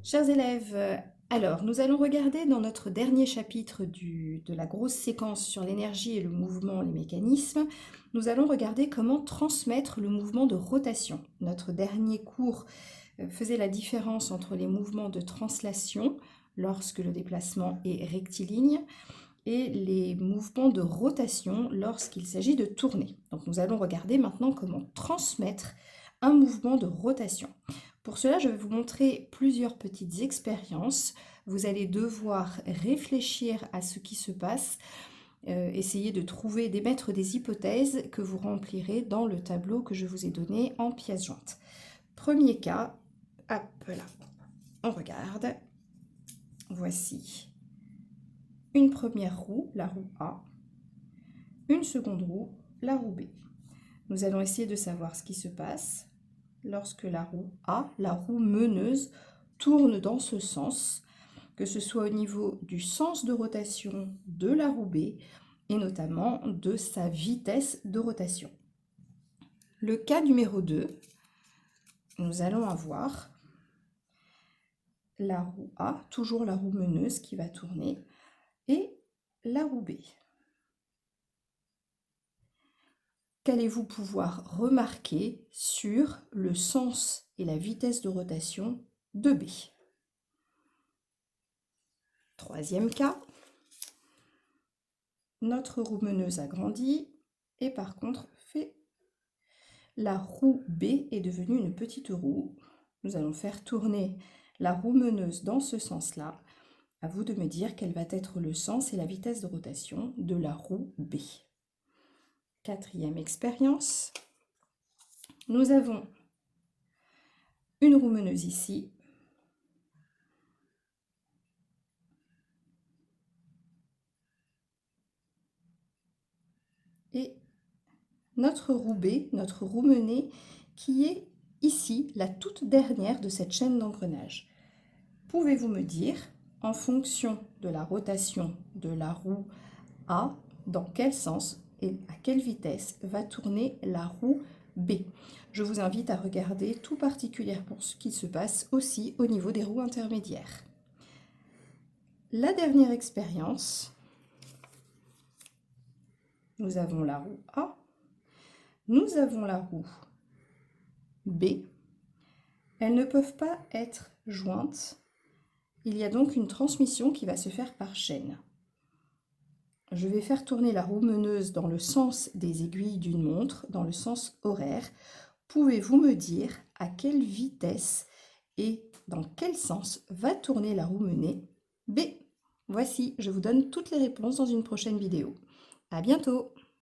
Chers élèves, alors nous allons regarder dans notre dernier chapitre de la grosse séquence sur l'énergie et le mouvement, les mécanismes, nous allons regarder comment transmettre le mouvement de rotation. Notre dernier cours faisait la différence entre les mouvements de translation, lorsque le déplacement est rectiligne, et les mouvements de rotation lorsqu'il s'agit de tourner. Donc nous allons regarder maintenant comment transmettre un mouvement de rotation. Pour cela, je vais vous montrer plusieurs petites expériences. Vous allez devoir réfléchir à ce qui se passe, essayer de trouver, d'émettre des hypothèses que vous remplirez dans le tableau que je vous ai donné en pièces jointes. Premier cas, hop là, on regarde. Voici une première roue, la roue A, une seconde roue, la roue B. Nous allons essayer de savoir ce qui se passe lorsque la roue A, la roue meneuse, tourne dans ce sens, que ce soit au niveau du sens de rotation de la roue B et notamment de sa vitesse de rotation. Le cas numéro 2, nous allons avoir la roue A, toujours la roue meneuse qui va tourner, et la roue B. Qu'allez-vous pouvoir remarquer sur le sens et la vitesse de rotation de B? Troisième cas, notre roue meneuse a grandi et par contre la roue B est devenue une petite roue. Nous allons faire tourner la roue meneuse dans ce sens-là. À vous de me dire quel va être le sens et la vitesse de rotation de la roue B. Quatrième expérience, nous avons une roue meneuse ici. Et notre roue B, notre roue menée, qui est ici, la toute dernière de cette chaîne d'engrenage. Pouvez-vous me dire, en fonction de la rotation de la roue A, dans quel sens et à quelle vitesse va tourner la roue B? Je vous invite à regarder tout particulièrement ce qui se passe aussi au niveau des roues intermédiaires. La dernière expérience, nous avons la roue A, nous avons la roue B. Elles ne peuvent pas être jointes. Il y a donc une transmission qui va se faire par chaîne. Je vais faire tourner la roue meneuse dans le sens des aiguilles d'une montre, dans le sens horaire. Pouvez-vous me dire à quelle vitesse et dans quel sens va tourner la roue menée B? Voici, je vous donne toutes les réponses dans une prochaine vidéo. À bientôt!